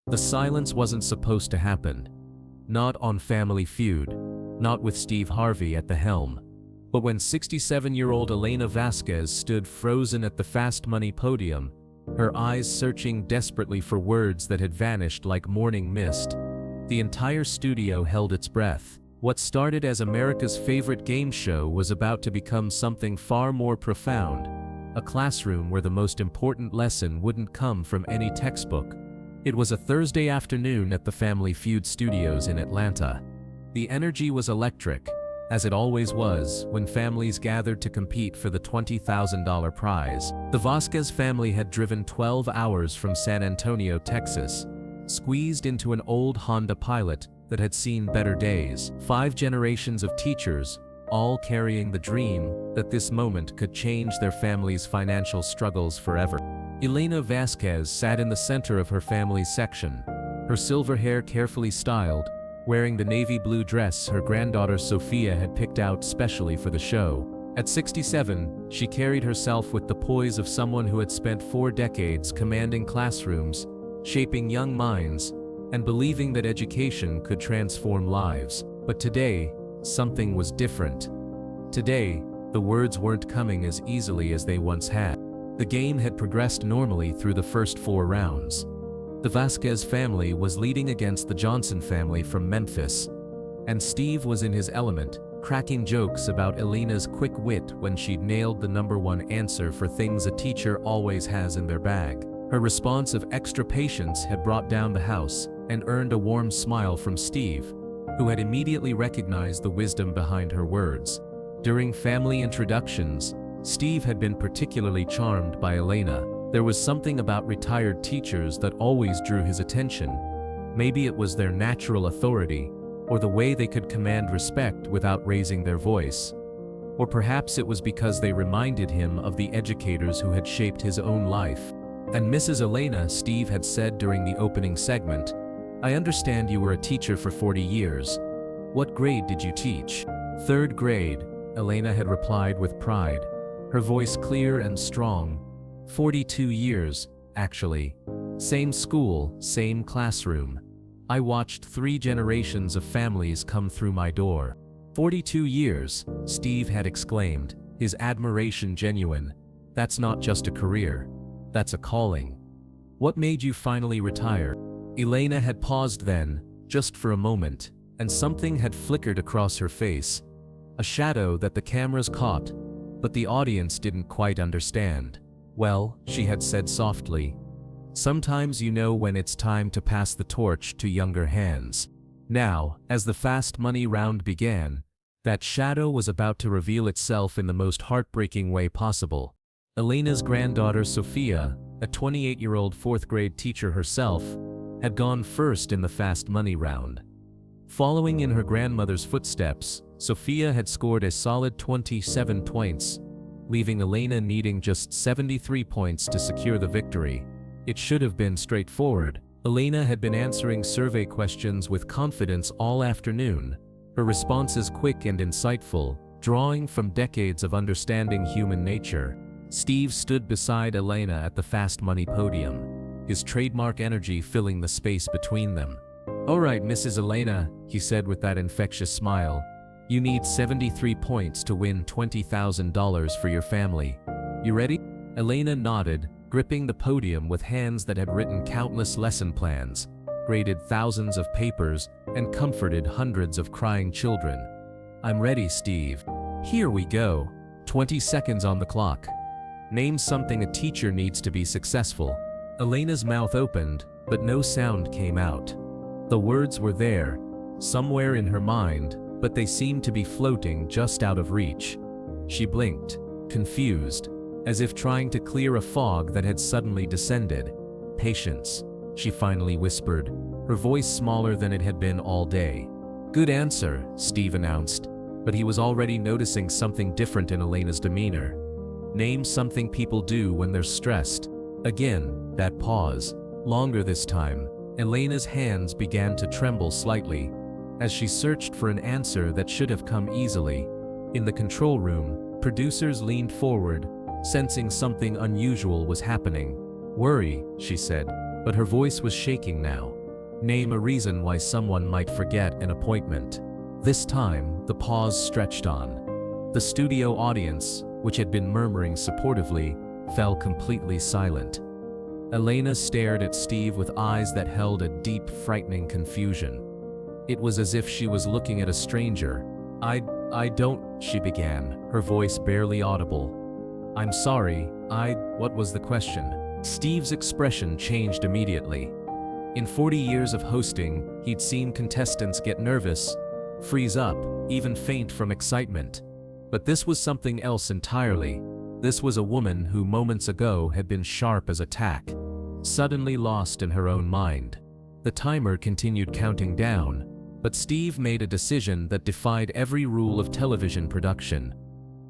The silence wasn't supposed to happen. Not on Family Feud, not with Steve Harvey at the helm. But when 67-year-old Elena Vasquez stood frozen at the Fast Money podium, her eyes searching desperately for words that had vanished like morning mist, the entire studio held its breath. What started as America's favorite game show was about to become something far more profound, a classroom where the most important lesson wouldn't come from any textbook. It was a Thursday afternoon at the Family Feud studios in Atlanta. The energy was electric, as it always was when families gathered to compete for the $20,000 prize. The Vasquez family had driven 12 hours from San Antonio, Texas, squeezed into an old Honda Pilot that had seen better days. 5 generations of teachers, all carrying the dream that this moment could change their family's financial struggles forever. Elena Vasquez sat in the center of her family's section, her silver hair carefully styled, wearing the navy blue dress her granddaughter Sophia had picked out specially for the show. At 67, she carried herself with the poise of someone who had spent 4 decades commanding classrooms, shaping young minds, and believing that education could transform lives. But today, something was different. Today, the words weren't coming as easily as they once had. The game had progressed normally through the first 4 rounds. The Vasquez family was leading against the Johnson family from Memphis, and Steve was in his element, cracking jokes about Elena's quick wit when she'd nailed the #1 answer for things a teacher always has in their bag. Her response of extra patience had brought down the house and earned a warm smile from Steve, who had immediately recognized the wisdom behind her words. During family introductions, Steve had been particularly charmed by Elena. There was something about retired teachers that always drew his attention. Maybe it was their natural authority, or the way they could command respect without raising their voice. Or perhaps it was because they reminded him of the educators who had shaped his own life. "And Mrs. Elena," Steve had said during the opening segment, "I understand you were a teacher for 40 years. What grade did you teach?" "3rd grade," Elena had replied with pride, her voice clear and strong. 42 years, actually. Same school, same classroom. I watched 3 generations of families come through my door." 42 years, Steve had exclaimed, his admiration genuine. "That's not just a career. That's a calling. What made you finally retire?" Elena had paused then, just for a moment, and something had flickered across her face. A shadow that the cameras caught, but the audience didn't quite understand. "Well," she had said softly, "sometimes you know when it's time to pass the torch to younger hands." Now, as the Fast Money round began, that shadow was about to reveal itself in the most heartbreaking way possible. Elena's granddaughter Sophia, a 28-year-old 4th grade teacher herself, had gone first in the Fast Money round. Following in her grandmother's footsteps, Sophia had scored a solid 27 points, leaving Elena needing just 73 points to secure the victory. It should have been straightforward. Elena had been answering survey questions with confidence all afternoon, her responses quick and insightful, drawing from decades of understanding human nature. Steve stood beside Elena at the Fast Money podium, his trademark energy filling the space between them. "All right, Mrs. Elena," he said with that infectious smile. "You need 73 points to win $20,000 for your family. You ready?" Elena nodded, gripping the podium with hands that had written countless lesson plans, graded thousands of papers, and comforted hundreds of crying children. "I'm ready, Steve. Here we go. 20 seconds on the clock. Name something a teacher needs to be successful." Elena's mouth opened, but no sound came out. The words were there, somewhere in her mind, but they seemed to be floating just out of reach. She blinked, confused, as if trying to clear a fog that had suddenly descended. "Patience," she finally whispered, her voice smaller than it had been all day. "Good answer," Steve announced, but he was already noticing something different in Elena's demeanor. "Name something people do when they're stressed." Again, that pause, longer this time. Elena's hands began to tremble slightly, as she searched for an answer that should have come easily. In the control room, producers leaned forward, sensing something unusual was happening. "Worry," she said. but her voice was shaking now. Name a reason why someone might forget an appointment. This time, the pause stretched on. The studio audience, which had been murmuring supportively, fell completely silent. Elena stared at Steve with eyes that held a deep, frightening confusion. It was as if she was looking at a stranger. I don't, she began, her voice barely audible. I'm sorry, what was the question? Steve's expression changed immediately. In 40 years of hosting, he'd seen contestants get nervous, freeze up, even faint from excitement. But this was something else entirely. This was a woman who moments ago had been sharp as a tack, suddenly lost in her own mind. The timer continued counting down, but Steve made a decision that defied every rule of television production.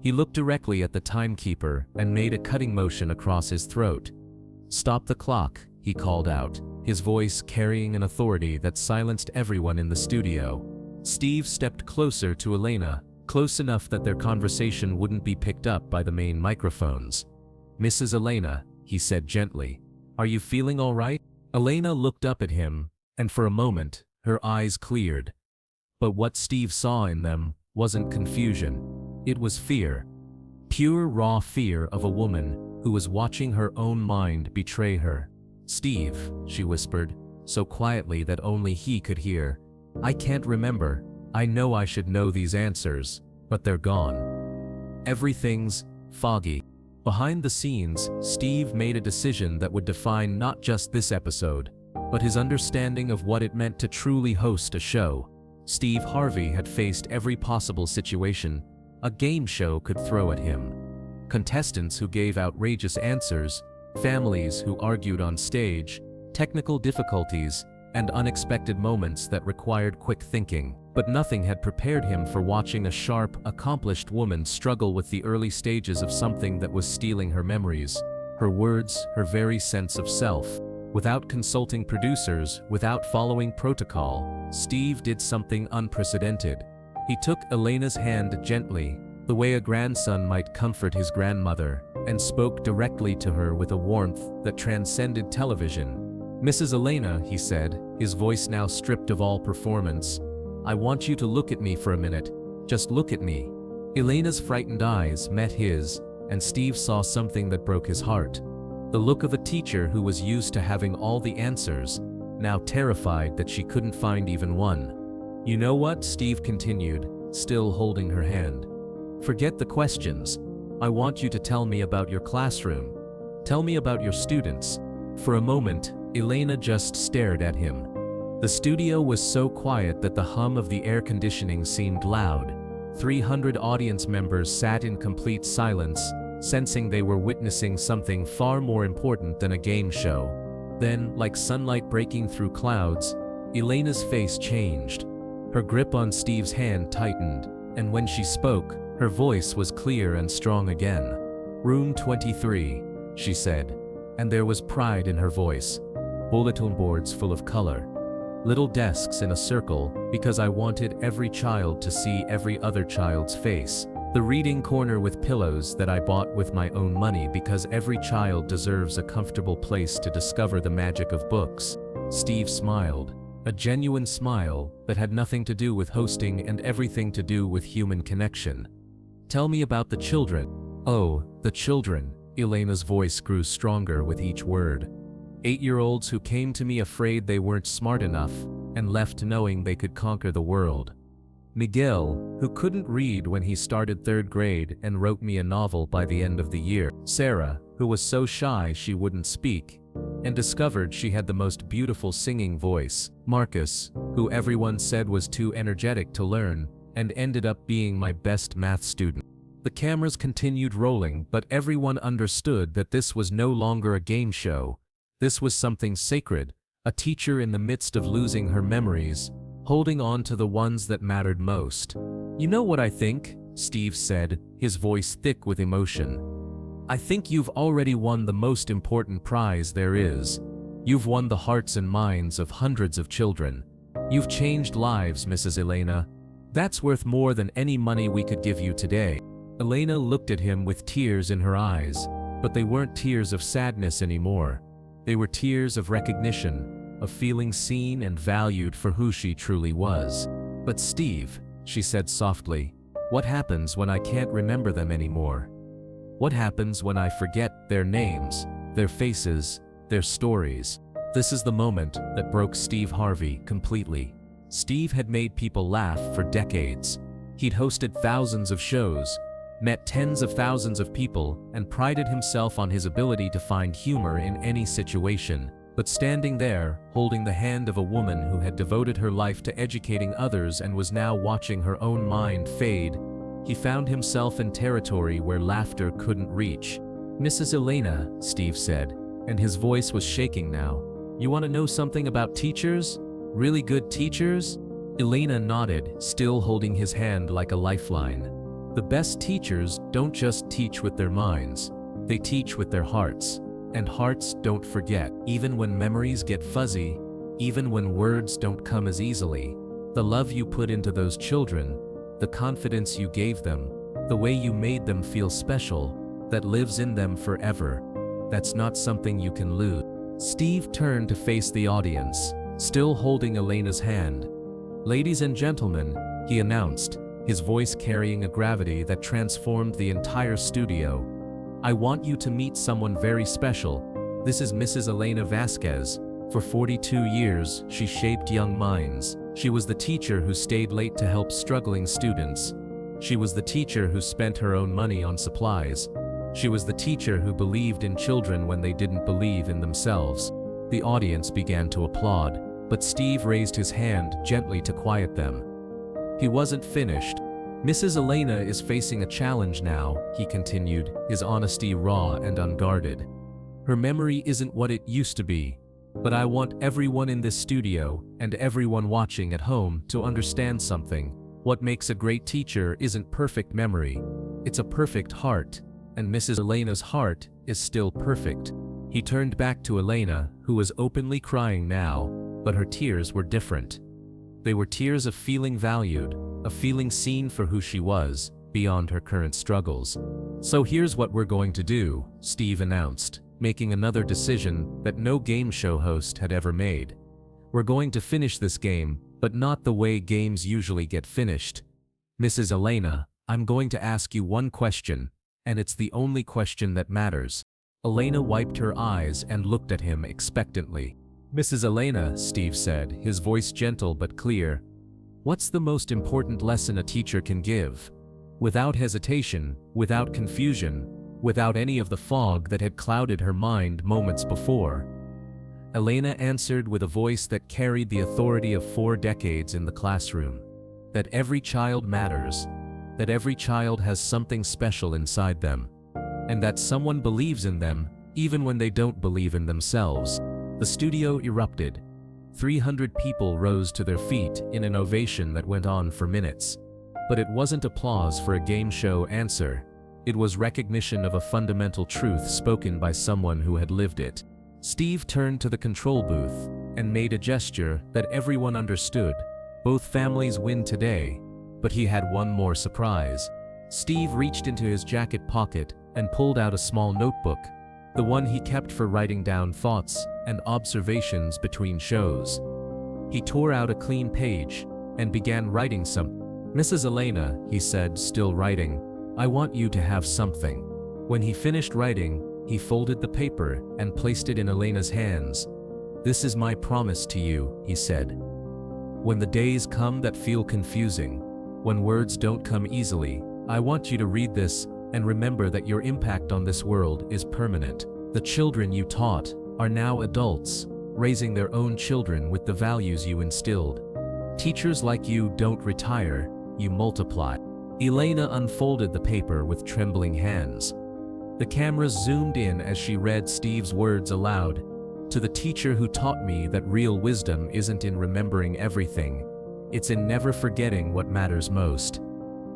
He looked directly at the timekeeper and made a cutting motion across his throat. "Stop the clock," he called out, his voice carrying an authority that silenced everyone in the studio. Steve stepped closer to Elena, close enough that their conversation wouldn't be picked up by the main microphones. "Mrs. Elena," he said gently, "are you feeling all right?" Elena looked up at him, and for a moment, her eyes cleared. But what Steve saw in them wasn't confusion. It was fear. Pure, raw fear of a woman who was watching her own mind betray her. "Steve," she whispered, so quietly that only he could hear, "I can't remember. I know I should know these answers, but they're gone. Everything's foggy." Behind the scenes, Steve made a decision that would define not just this episode, but his understanding of what it meant to truly host a show. Steve Harvey had faced every possible situation a game show could throw at him. Contestants who gave outrageous answers, families who argued on stage, technical difficulties, and unexpected moments that required quick thinking. But nothing had prepared him for watching a sharp, accomplished woman struggle with the early stages of something that was stealing her memories, her words, her very sense of self. Without consulting producers, without following protocol, Steve did something unprecedented. He took Elena's hand gently, the way a grandson might comfort his grandmother, and spoke directly to her with a warmth that transcended television. "Mrs. Elena," he said, his voice now stripped of all performance, "I want you to look at me for a minute. Just look at me." Elena's frightened eyes met his, and Steve saw something that broke his heart. The look of a teacher who was used to having all the answers, now terrified that she couldn't find even one. "You know what?" Steve continued, still holding her hand. "Forget the questions. I want you to tell me about your classroom. Tell me about your students." For a moment, Elena just stared at him. The studio was so quiet that the hum of the air conditioning seemed loud. 300 audience members sat in complete silence, sensing they were witnessing something far more important than a game show. Then, like sunlight breaking through clouds, Elena's face changed. Her grip on Steve's hand tightened, and when she spoke, her voice was clear and strong again. "Room 23, she said, and there was pride in her voice. "Bulletin boards full of color. Little desks in a circle, because I wanted every child to see every other child's face. The reading corner with pillows that I bought with my own money because every child deserves a comfortable place to discover the magic of books." Steve smiled, a genuine smile that had nothing to do with hosting and everything to do with human connection. "Tell me about the children." "Oh, the children." Elena's voice grew stronger with each word. 8-year-olds who came to me afraid they weren't smart enough, and left knowing they could conquer the world. Miguel, who couldn't read when he started 3rd grade and wrote me a novel by the end of the year. Sarah, who was so shy she wouldn't speak, and discovered she had the most beautiful singing voice. Marcus, who everyone said was too energetic to learn, and ended up being my best math student. The cameras continued rolling, but everyone understood that this was no longer a game show. This was something sacred, a teacher in the midst of losing her memories, holding on to the ones that mattered most. "You know what I think?" Steve said, his voice thick with emotion. "I think you've already won the most important prize there is. You've won the hearts and minds of hundreds of children. You've changed lives, Mrs. Elena. That's worth more than any money we could give you today." Elena looked at him with tears in her eyes, but they weren't tears of sadness anymore. They were tears of recognition, of feeling seen and valued for who she truly was. "But Steve," she said softly, "what happens when I can't remember them anymore? What happens when I forget their names, their faces, their stories?" This is the moment that broke Steve Harvey completely. Steve had made people laugh for decades. He'd hosted thousands of shows, met tens of thousands of people, and prided himself on his ability to find humor in any situation. But standing there, holding the hand of a woman who had devoted her life to educating others and was now watching her own mind fade, he found himself in territory where laughter couldn't reach. "Mrs. Elena," Steve said, and his voice was shaking now, "you want to know something about teachers? Really good teachers?" Elena nodded, still holding his hand like a lifeline. "The best teachers don't just teach with their minds, they teach with their hearts. And hearts don't forget, even when memories get fuzzy, even when words don't come as easily. The love you put into those children, the confidence you gave them, the way you made them feel special, that lives in them forever. That's not something you can lose." Steve turned to face the audience, still holding Elena's hand. "Ladies and gentlemen," he announced, his voice carrying a gravity that transformed the entire studio, "I want you to meet someone very special. This is Mrs. Elena Vasquez. For 42 years, she shaped young minds. She was the teacher who stayed late to help struggling students. She was the teacher who spent her own money on supplies. She was the teacher who believed in children when they didn't believe in themselves." The audience began to applaud, but Steve raised his hand gently to quiet them. He wasn't finished. "Mrs. Elena is facing a challenge now," he continued, his honesty raw and unguarded. "Her memory isn't what it used to be, but I want everyone in this studio, and everyone watching at home, to understand something. What makes a great teacher isn't perfect memory, it's a perfect heart, and Mrs. Elena's heart is still perfect." He turned back to Elena, who was openly crying now, but her tears were different. They were tears of feeling valued, of feeling seen for who she was, beyond her current struggles. "So here's what we're going to do," Steve announced, making another decision that no game show host had ever made. "We're going to finish this game, but not the way games usually get finished. Mrs. Elena, I'm going to ask you one question, and it's the only question that matters." Elena wiped her eyes and looked at him expectantly. "Mrs. Elena," Steve said, his voice gentle but clear, "what's the most important lesson a teacher can give?" Without hesitation, without confusion, without any of the fog that had clouded her mind moments before, Elena answered with a voice that carried the authority of 4 decades in the classroom. That every child matters, that every child has something special inside them, and that someone believes in them, even when they don't believe in themselves. The studio erupted. 300 people rose to their feet in an ovation that went on for minutes. But it wasn't applause for a game show answer. It was recognition of a fundamental truth spoken by someone who had lived it. Steve turned to the control booth and made a gesture that everyone understood. Both families win today, but he had one more surprise. Steve reached into his jacket pocket and pulled out a small notebook, the one he kept for writing down thoughts and observations between shows. He tore out a clean page and began writing something. "Mrs. Elena," he said, still writing, "I want you to have something." When he finished writing, he folded the paper and placed it in Elena's hands. "This is my promise to you," he said. "When the days come that feel confusing, when words don't come easily, I want you to read this and remember that your impact on this world is permanent. The children you taught are now adults, raising their own children with the values you instilled. Teachers like you don't retire, you multiply." Elena unfolded the paper with trembling hands. The camera zoomed in as she read Steve's words aloud. "To the teacher who taught me that real wisdom isn't in remembering everything, it's in never forgetting what matters most.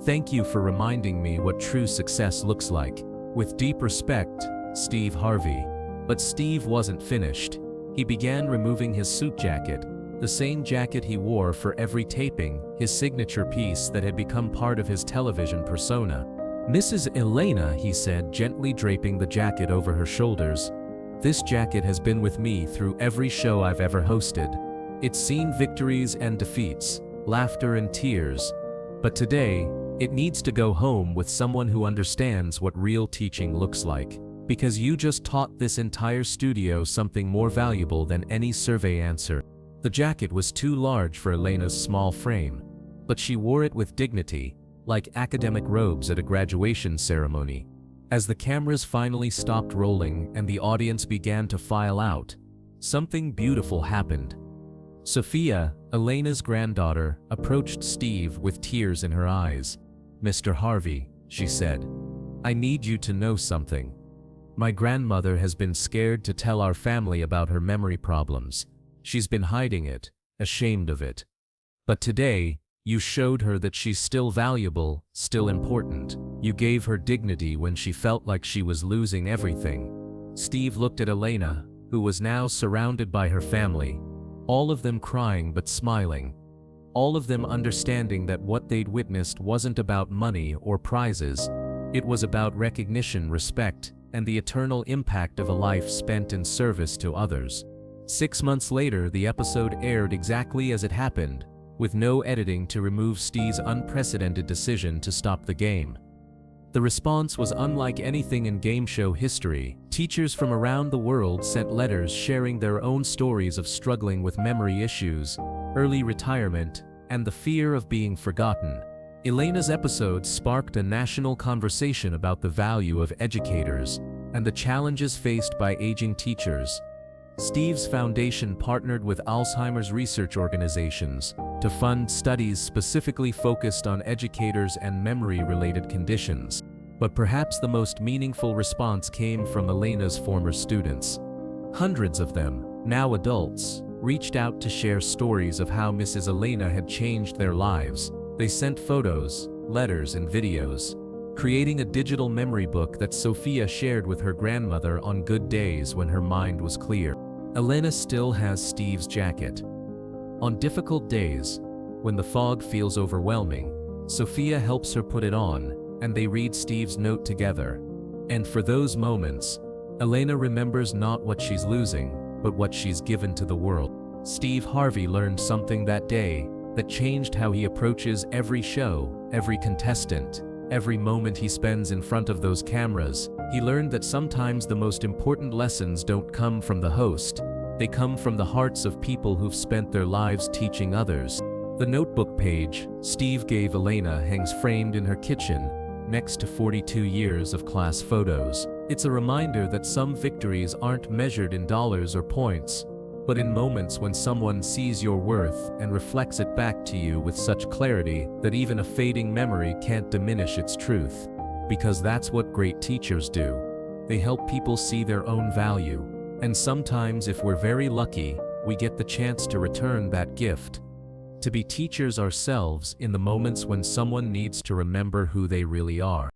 Thank you for reminding me what true success looks like. With deep respect, Steve Harvey." But Steve wasn't finished. He began removing his suit jacket, the same jacket he wore for every taping, his signature piece that had become part of his television persona. "Mrs. Elena," he said, gently draping the jacket over her shoulders, This jacket has been with me through every show I've ever hosted. It's seen victories and defeats, laughter and tears. But today, it needs to go home with someone who understands what real teaching looks like. Because you just taught this entire studio something more valuable than any survey answer. The jacket was too large for Elena's small frame, but she wore it with dignity, like academic robes at a graduation ceremony. As the cameras finally stopped rolling and the audience began to file out, something beautiful happened. Sophia, Elena's granddaughter, approached Steve with tears in her eyes. "Mr. Harvey," she said, "I need you to know something. My grandmother has been scared to tell our family about her memory problems. She's been hiding it, ashamed of it. But today, you showed her that she's still valuable, still important. You gave her dignity when she felt like she was losing everything." Steve looked at Elena, who was now surrounded by her family, all of them crying but smiling. All of them understanding that what they'd witnessed wasn't about money or prizes. It was about recognition, respect, and the eternal impact of a life spent in service to others. 6 months later, the episode aired exactly as it happened, with no editing to remove Steve's unprecedented decision to stop the game. The response was unlike anything in game show history. Teachers from around the world sent letters sharing their own stories of struggling with memory issues, early retirement, and the fear of being forgotten. Elena's episode sparked a national conversation about the value of educators and the challenges faced by aging teachers. Steve's foundation partnered with Alzheimer's research organizations to fund studies specifically focused on educators and memory-related conditions. But perhaps the most meaningful response came from Elena's former students. Hundreds of them, now adults, reached out to share stories of how Mrs. Elena had changed their lives. They sent photos, letters, and videos, creating a digital memory book that Sophia shared with her grandmother on good days when her mind was clear. Elena still has Steve's jacket. On difficult days, when the fog feels overwhelming, Sophia helps her put it on, and they read Steve's note together. And for those moments, Elena remembers not what she's losing, but what she's given to the world. Steve Harvey learned something that day that changed how he approaches every show, every contestant, every moment he spends in front of those cameras. He learned that sometimes the most important lessons don't come from the host. They come from the hearts of people who've spent their lives teaching others. The notebook page Steve gave Elena hangs framed in her kitchen, next to 42 years of class photos. It's a reminder that some victories aren't measured in dollars or points, but in moments when someone sees your worth and reflects it back to you with such clarity that even a fading memory can't diminish its truth. Because that's what great teachers do. They help people see their own value. And sometimes, if we're very lucky, we get the chance to return that gift. To be teachers ourselves in the moments when someone needs to remember who they really are.